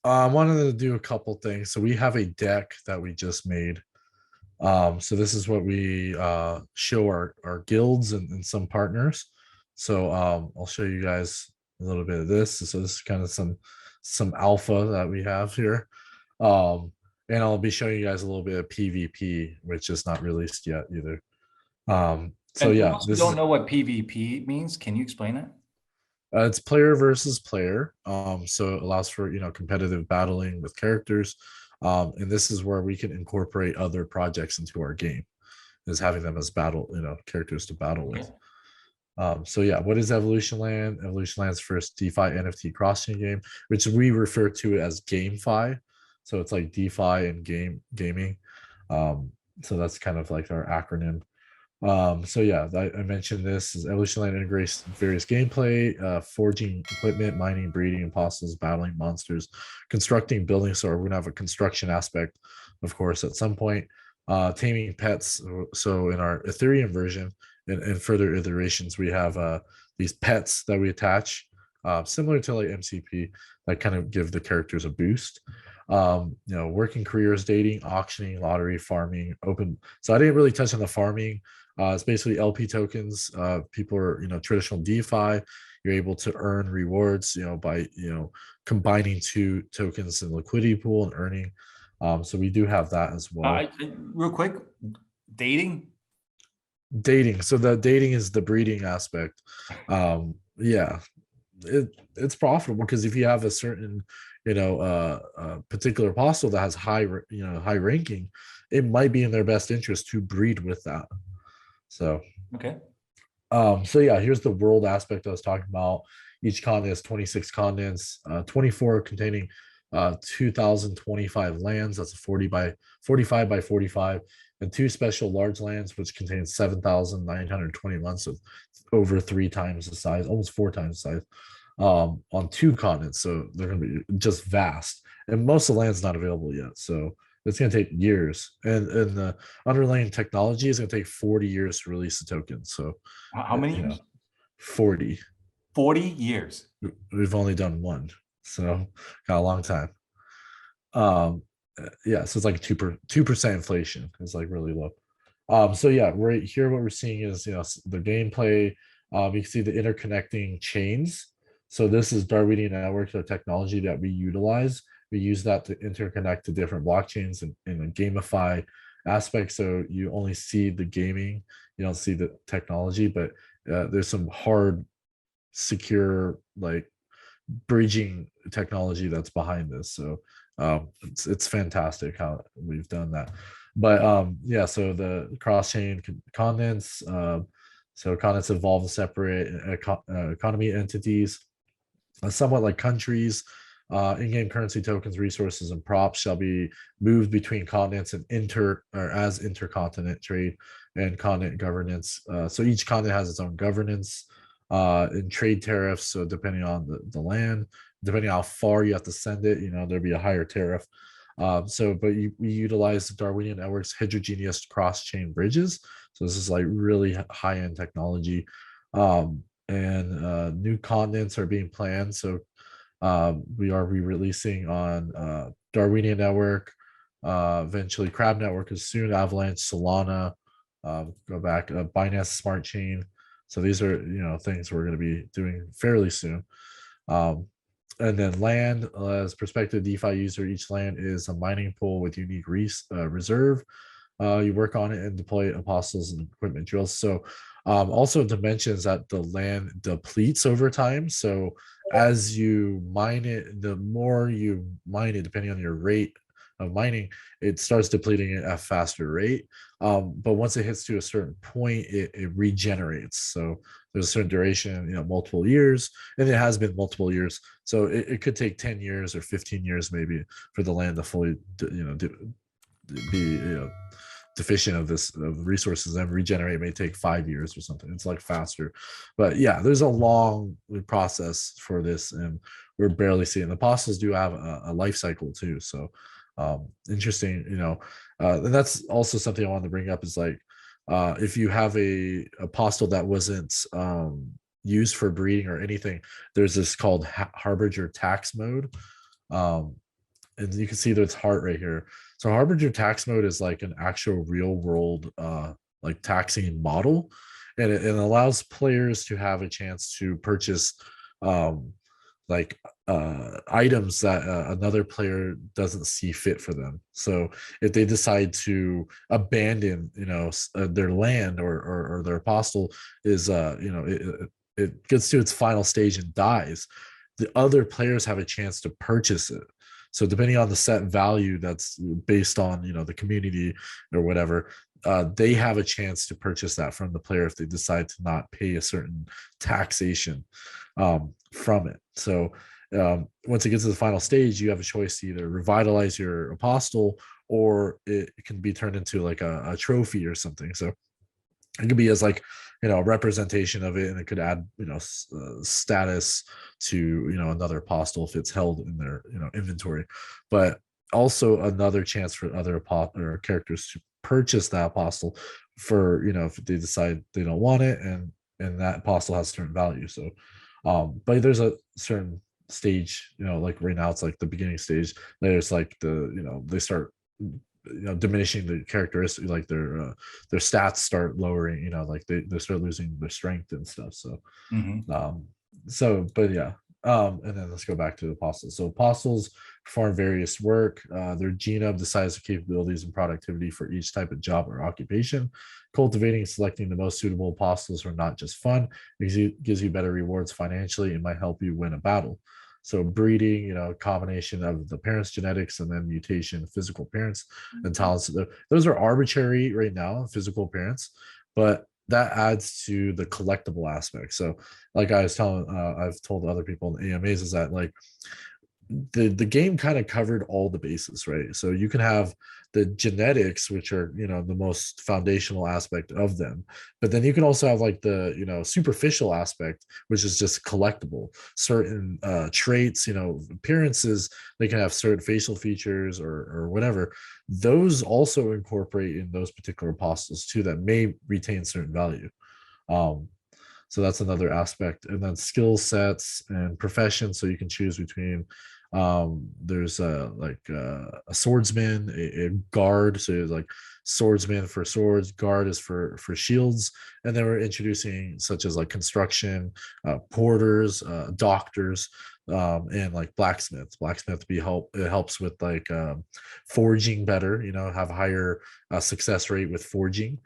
I wanted to do a couple things. So we have a deck that we just made. So this is what we show our guilds and some partners. So I'll show you guys a little bit of this. So this is kind of some alpha that we have here. And I'll be showing you guys a little bit of PvP, which is not released yet either. So And for yeah, those who this don't is know what PvP means, can you explain it? it's player versus player. So it allows for competitive battling with characters. And this is where we can incorporate other projects into our game, is having them as battle, characters to battle with. Okay. So yeah, what is Evolution Land? Evolution Land's first DeFi NFT cross-chain game, which we refer to as GameFi. So it's like DeFi and gaming. So that's kind of like our acronym. So yeah, I mentioned this is Evolution Land integrates various gameplay, forging equipment, mining, breeding apostles, battling monsters, constructing buildings. So we're gonna have a construction aspect, of course, at some point. Taming pets. So in our Ethereum version and further iterations, we have these pets that we attach, similar to like MCP, that kind of give the characters a boost. Working careers, dating, auctioning, lottery, farming, open. So I didn't really touch on the farming. It's basically LP tokens. People are, traditional DeFi. You're able to earn rewards, by combining two tokens in liquidity pool and earning. So we do have that as well. Real quick, dating. Dating. So the dating is the breeding aspect. Yeah, it's profitable because if you have a certain, particular apostle that has high ranking, it might be in their best interest to breed with that. So, Okay. so yeah, here's the world aspect I was talking about. Each continent is 26 continents, 24 containing 2025 lands. That's a 40 by 45 by 45, and two special large lands, which contain 7,921. So over three times the size, almost four times the size, on two continents. So they're going to be just vast. And most of the land's not available yet. So it's going to take years. And the underlying technology is going to take 40 years to release the token. So, How many years? 40. 40 years. We've only done one. So got a long time. Yeah, so it's like 2% inflation. It's like really low. So yeah, right here what we're seeing is the gameplay. You can see the interconnecting chains. So this is Darwinian network, the technology that we utilize. We use that to interconnect to different blockchains and in a gamify aspect. So you only see the gaming, you don't see the technology, but there's some hard, secure, like bridging technology that's behind this. So it's fantastic how we've done that. But yeah, so the cross-chain continents. So continents evolve in separate economy entities, somewhat like countries. In-game currency tokens, resources, and props shall be moved between continents and as intercontinent trade and continent governance. So each continent has its own governance and trade tariffs. So depending on the land, depending on how far you have to send it, there'll be a higher tariff. But we utilize the Darwinian network's heterogeneous cross-chain bridges. So this is like really high-end technology. And new continents are being planned. So we are re-releasing on Darwinian network, eventually Crab network is soon, Avalanche, Solana, go back, Binance Smart Chain. So these are things we're going to be doing fairly soon. And then land, as prospective DeFi user, each land is a mining pool with unique reserve. You work on it and deploy apostles and equipment drills. So also dimensions that the land depletes over time. So as you mine it, the more you mine it, depending on your rate of mining, it starts depleting it at a faster rate. But once it hits to a certain point, it regenerates. So there's a certain duration, multiple years, and it has been multiple years. So it could take 10 years or 15 years maybe for the land to fully, be deficient of resources, and regenerate may take 5 years or something. It's like faster. But yeah, there's a long process for this, and we're barely seeing. The apostles do have a life cycle too. So interesting, and that's also something I wanted to bring up is like if you have a apostle that wasn't used for breeding or anything, there's this called harbinger tax mode. and you can see that it's heart right here. So Harbinger tax mode is like an actual real world like taxing model, and it allows players to have a chance to purchase um like items that another player doesn't see fit for them. So if they decide to abandon, their land, or their apostle is it gets to its final stage and dies, the other players have a chance to purchase it. So depending on the set value that's based on the community or whatever, they have a chance to purchase that from the player if they decide to not pay a certain taxation from it. So once it gets to the final stage, you have a choice to either revitalize your apostle, or it can be turned into like a trophy or something. So it could be as like a representation of it, and it could add status to another apostle if it's held in their inventory, but also another chance for other or characters to purchase that apostle for if they decide they don't want it, and that apostle has certain value. So but there's a certain stage, like right now it's like the beginning stage. There's like they start diminishing the characteristic, like their stats start lowering, like they start losing their strength and stuff. So but yeah. And then let's go back to the apostles. So apostles perform various work. Their genome decides the capabilities and productivity for each type of job or occupation. Cultivating and selecting the most suitable apostles are not just fun, it gives you better rewards financially and might help you win a battle. So breeding, combination of the parents' genetics and then mutation, physical appearance and talents. Those are arbitrary right now, physical appearance, but that adds to the collectible aspect. So like I was telling, I've told other people in AMAs, is that like the game kind of covered all the bases, right? So you can have the genetics, which are the most foundational aspect of them, but then you can also have like the superficial aspect, which is just collectible. Certain traits, appearances, they can have certain facial features or whatever. Those also incorporate in those particular apostles too, that may retain certain value. So that's another aspect. And then skill sets and profession, so you can choose between there's a swordsman, a guard, so it's like swordsman for swords, guard is for shields, and then we're introducing such as like construction, porters, doctors, and like blacksmiths. It helps with like forging better, have a higher success rate with forging,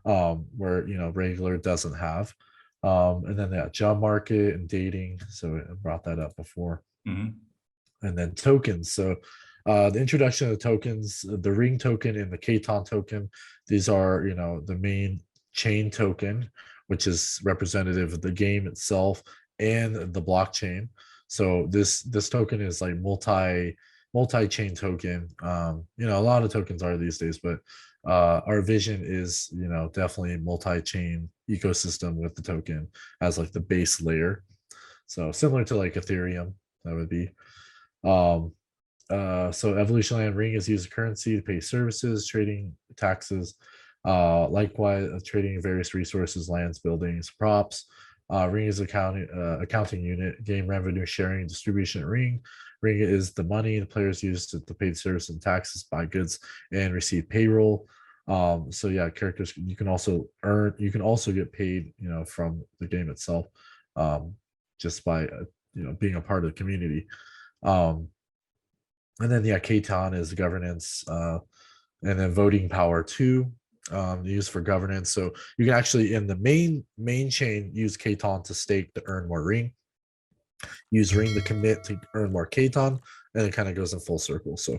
where regular doesn't have. And then that job market and dating, so I brought that up before. And then tokens. So the introduction of the tokens, the ring token and the Cavan token, these are the main chain token, which is representative of the game itself and the blockchain. So this token is like multi-chain token. A lot of tokens are these days, but our vision is definitely multi-chain ecosystem with the token as like the base layer. So similar to like Ethereum, that would be. So Evolution Land Ring is used as currency to pay services, trading, taxes. Likewise, trading various resources, lands, buildings, props. Ring is accounting unit, game revenue sharing, distribution. Ring is the money the players use to pay the service and taxes, buy goods, and receive payroll. So yeah, characters you can also get paid, from the game itself, just by being a part of the community. And then yeah, Cavan is governance, and then voting power too, used for governance. So you can actually in the main chain use Cavan to stake to earn more ring, use ring to commit to earn more Cavan, and it kind of goes in full circle. So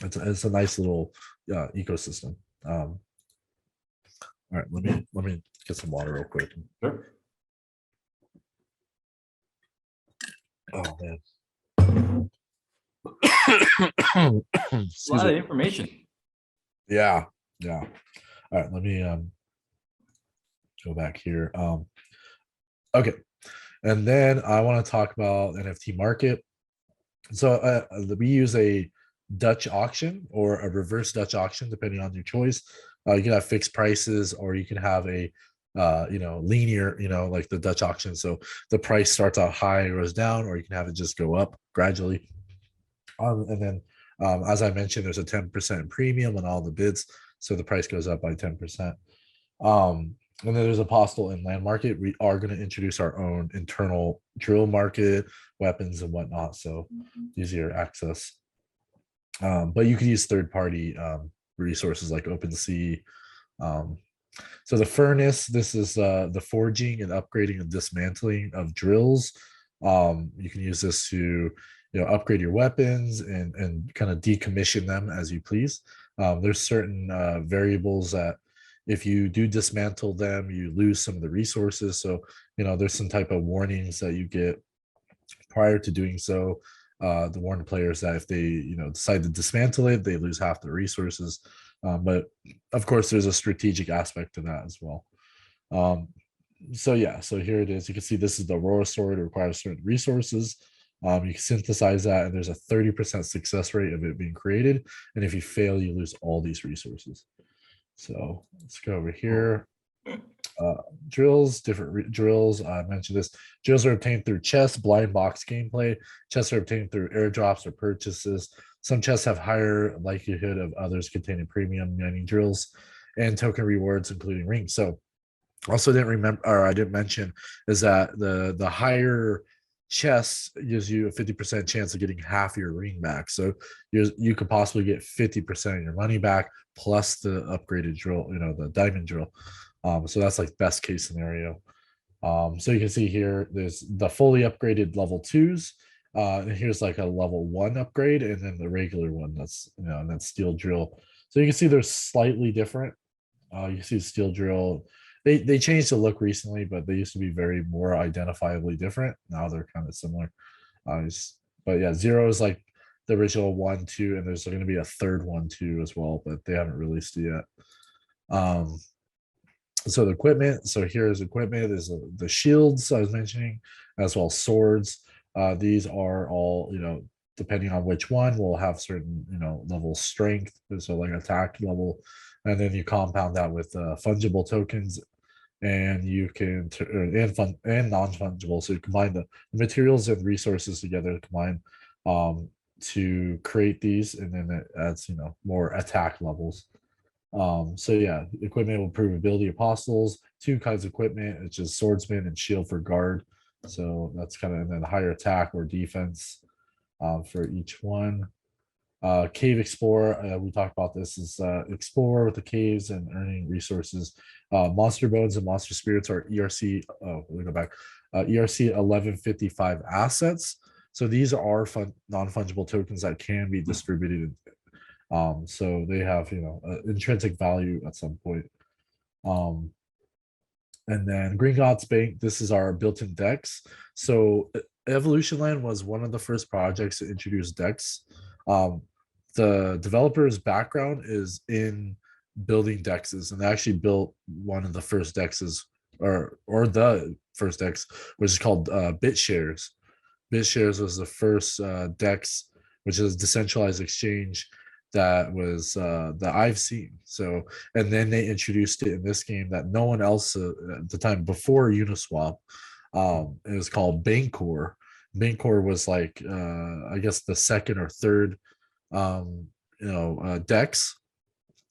it's a nice little ecosystem. All right, let me get some water real quick. Sure. Oh man. A lot of information. Yeah. All right, let me go back here. Okay, and then I want to talk about NFT market. So we use a Dutch auction or a reverse Dutch auction, depending on your choice. You can have fixed prices, or you can have a linear, like the Dutch auction. So the price starts out high and goes down, or you can have it just go up gradually. And then, as I mentioned, there's a 10% premium on all the bids, so the price goes up by 10%. And then there's a postal and land market. We are going to introduce our own internal drill market, weapons and whatnot, so easier access. But you can use third-party resources like OpenSea. So the furnace, this is the forging and upgrading and dismantling of drills. You can use this to upgrade your weapons and kind of decommission them as you please. There's certain variables that if you do dismantle them, you lose some of the resources. So there's some type of warnings that you get prior to doing so. The warn players that if they decide to dismantle it, they lose half the resources. But of course, there's a strategic aspect to that as well. So here it is. You can see this is the Aurora sword. It requires certain resources. You can synthesize that, and there's a 30% success rate of it being created. And if you fail, you lose all these resources. So let's go over here. Drills, different drills. I mentioned this. Drills are obtained through chests, blind box gameplay. Chests are obtained through airdrops or purchases. Some chests have higher likelihood of others containing premium mining drills and token rewards, including rings. So also I didn't mention is that the higher chest gives you a 50% chance of getting half your ring back. So you could possibly get 50% of your money back plus the upgraded drill, the diamond drill. So that's like best case scenario. So you can see here, there's the fully upgraded level 2s. And here's like a level 1 upgrade, and then the regular one that's and then steel drill. So you can see they're slightly different. You see steel drill. They changed the look recently, but they used to be very more identifiably different. Now they're kind of similar. But yeah, 0 is like the original 1, 2, and there's going to be a third one too as well, but they haven't released it yet. So the equipment. So here's equipment. Is the shields I was mentioning, as well as swords. These are all depending on which one will have certain level strength. So like attack level, and then you compound that with fungible tokens, and you can and non-fungible. So you combine the materials and resources together to combine to create these, and then it adds more attack levels. So yeah, equipment will improve ability apostles. 2 kinds of equipment. It's just swordsman and shield for guard. So that's kind of, and then higher attack or defense for each one. Cave explorer, we talked about this, is explore with the caves and earning resources. Monster bones and monster spirits are ERC. Let me go back. ERC 1155 assets. So these are non-fungible tokens that can be distributed. So they have intrinsic value at some point. And then Green Gods Bank, this is our built-in decks. So Evolution Land was one of the first projects to introduce decks. The developer's background is in building dexes, and they actually built one of the first dexes, or the first dex, which is called BitShares. BitShares was the first dex, which is a decentralized exchange that was that I've seen. So, and then they introduced it in this game that no one else at the time before Uniswap. It was called Bancor. Bancor was like I guess the second or third dex,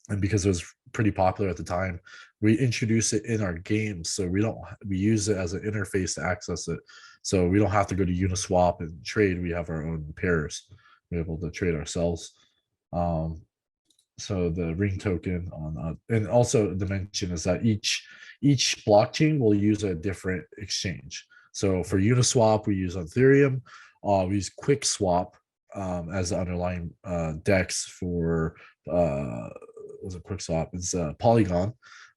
and because it was pretty popular at the time, we introduced it in our games. So we use it as an interface to access it. So we don't have to go to Uniswap and trade. We have our own pairs. We're able to trade ourselves. So the ring token on and also the mention is that each blockchain will use a different exchange. So for Uniswap, we use Ethereum. We use QuickSwap as the underlying DEX for was a QuickSwap. It's Polygon,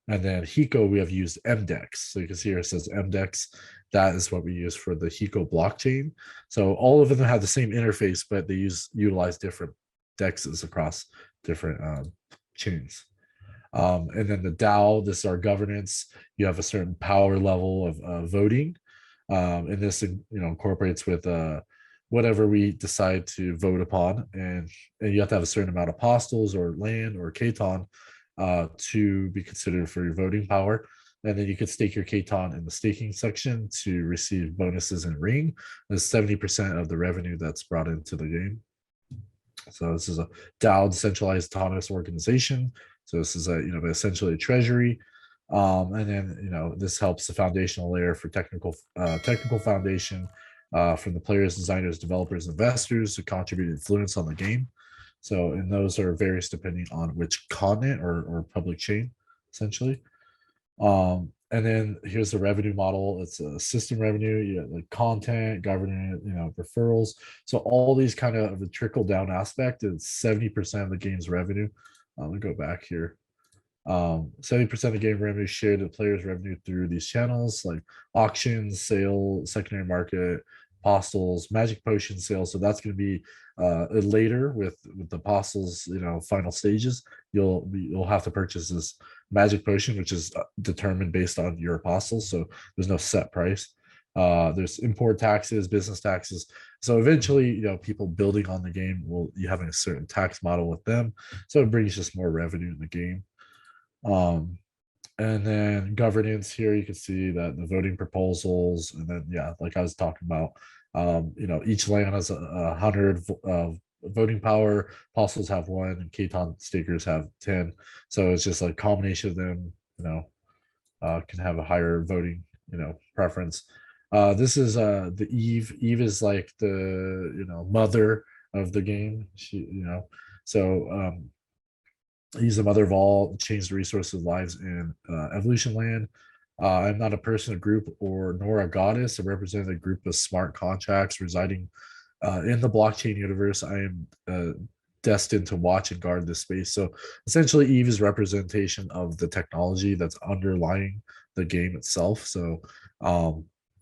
and then Hiko we have used MDEX. So you can see here it says MDEX. That is what we use for the Hiko blockchain. So all of them have the same interface, but they utilize different DEXs across different chains. And then the DAO, this is our governance. You have a certain power level of voting, and this incorporates with whatever we decide to vote upon, and you have to have a certain amount of apostles or land or Katon to be considered for your voting power. And then you could stake your Katon in the staking section to receive bonuses and ring. That's 70% of the revenue that's brought into the game. So this is a DAO, decentralized autonomous organization. So this is a essentially a treasury, and then this helps the foundational layer for technical foundation from the players, designers, developers, investors to contribute influence on the game. So and those are various depending on which continent or public chain, essentially. And then here's the revenue model. It's a system revenue, like content, governance, referrals. So all these kind of the trickle down aspect is 70% of the game's revenue. Let me go back here. 70% of game revenue shared the players' revenue through these channels like auctions, sale, secondary market, apostles, magic potion sales. So that's going to be later with the apostles, final stages. You'll have to purchase this magic potion, which is determined based on your apostles. So there's no set price. There's import taxes, business taxes. So eventually, people building on the game you having a certain tax model with them. So it brings just more revenue in the game. And then governance here, you can see that the voting proposals, and then like I was talking about, each land has 100 voting power. Apostles have 1, and Caton stakers have 10. So it's just a combination of them, can have a higher voting, preference. This is the Eve. Eve is like the mother of the game. So he's the mother of all, change the resources, lives in evolution land. I'm not a person, a group, or nor a goddess. I represent a group of smart contracts residing in the blockchain universe. I am destined to watch and guard this space. So essentially, Eve is representation of the technology that's underlying the game itself. So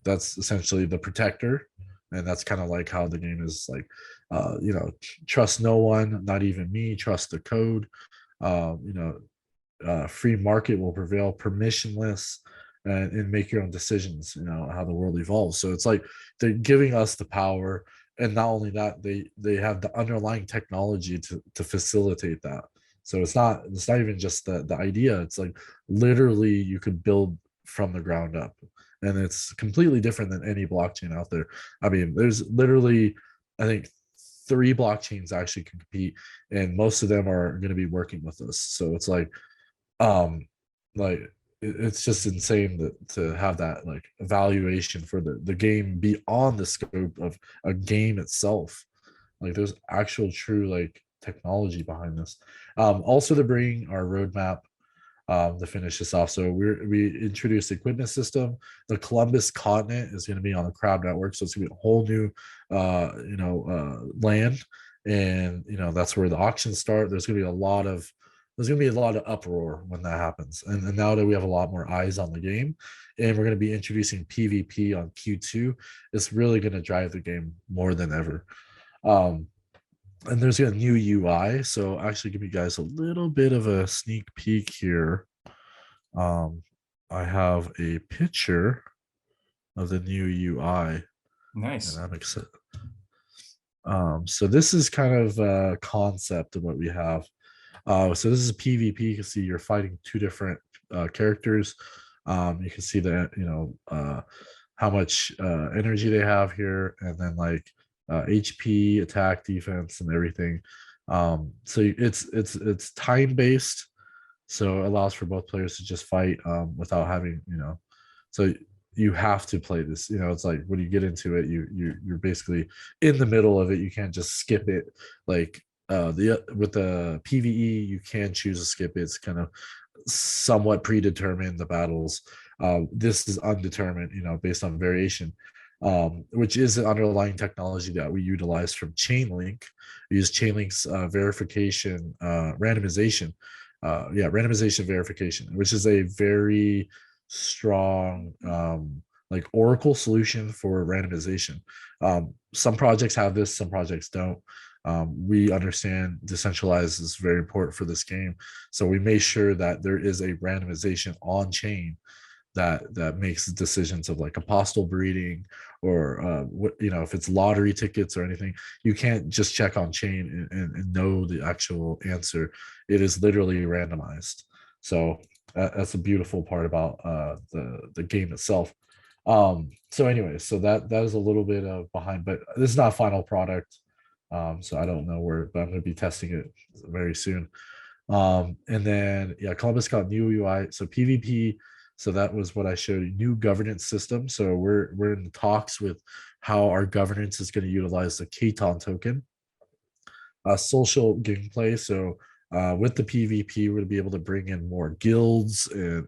that's essentially the protector, and that's kind of like how the game is like, trust no one, not even me. Trust the code. Free market will prevail, permissionless, and make your own decisions. How the world evolves. So it's like they're giving us the power, and not only that, they have the underlying technology to facilitate that. So it's not even just the idea. It's like literally you could build from the ground up, and it's completely different than any blockchain out there. I mean, there's literally, I think, 3 blockchains actually can compete, and most of them are going to be working with us. So it's like it's just insane to have that like evaluation for the game beyond the scope of a game itself. Like there's actual true like technology behind this. Also to bring our roadmap to finish this off. So we introduced the equipment system. The Columbus continent is going to be on the Crab network, so it's going to be a whole new land, and that's where the auctions start. There's going to be a lot of uproar when that happens, and now that we have a lot more eyes on the game, and we're going to be introducing PvP on Q2, it's really going to drive the game more than ever. And there's a new UI. So actually give you guys a little bit of a sneak peek here. I have a picture of the new UI. Nice. And I'm excited. So this is kind of a concept of what we have. So this is a PvP. You can see you're fighting 2 different characters. You can see that, how much energy they have here, and then like HP, attack, defense, and everything. So it's time based, so it allows for both players to just fight without having So you have to play this. It's like when you get into it, you're basically in the middle of it. You can't just skip it. Like with the PVE, you can choose to skip it. It's kind of somewhat predetermined, the battles. This is undetermined, based on variation, which is an underlying technology that we utilize from Chainlink. We use Chainlink's verification, randomization, randomization verification, which is a very strong like Oracle solution for randomization. Some projects have this, some projects don't. We understand decentralized is very important for this game, so we made sure that there is a randomization on chain that makes decisions of like apostle breeding, or if it's lottery tickets or anything. You can't just check on chain and know the actual answer. It is literally randomized. So that's a beautiful part about the game itself. So anyway, so that is a little bit of behind, but this is not a final product. So I don't know where, but I'm going to be testing it very soon. And then yeah, Columbus got new UI. So PvP. So that was what I showed you. New governance system. So we're in talks with how our governance is going to utilize the Katon token. Social gameplay. So with the PvP, we're going to be able to bring in more guilds and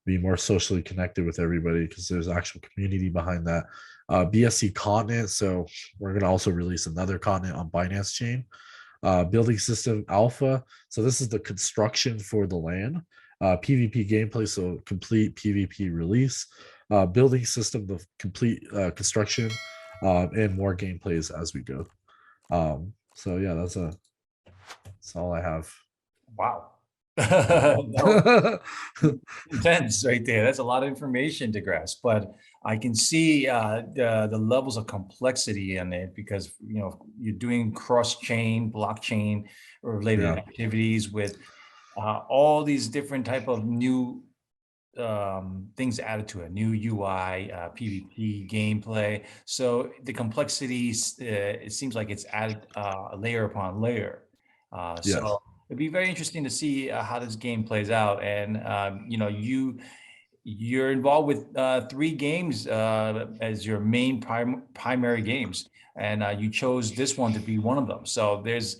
be more socially connected with everybody because there's actual community behind that. BSC continent. So we're going to also release another continent on Binance Chain. Building system alpha. So this is the construction for the land. PvP gameplay. So complete PvP release. Building system, the complete construction, and more gameplays as we go. So yeah, that's all I have. Wow. No, intense right there. That's a lot of information to grasp, but I can see the levels of complexity in it because you're doing cross-chain, blockchain related Yeah. activities with all these different type of new things added to a new UI, PvP gameplay. So the complexities, it seems like it's added layer upon layer. Yes. So it'd be very interesting to see how this game plays out. And you're involved with 3 games as your main primary games, and you chose this one to be one of them. So there's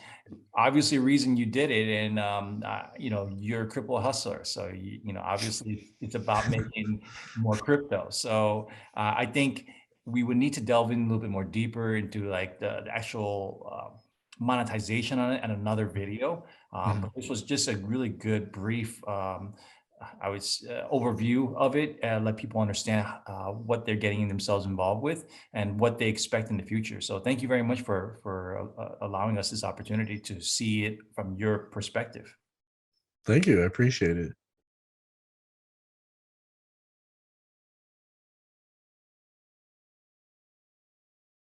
obviously a reason you did it, and you're a crypto hustler, so obviously it's about making more crypto. So I think we would need to delve in a little bit more deeper into like the actual monetization on it and another video. But this was just a really good brief overview of it, and let people understand what they're getting themselves involved with and what they expect in the future. So thank you very much for allowing us this opportunity to see it from your perspective. Thank you. I appreciate it.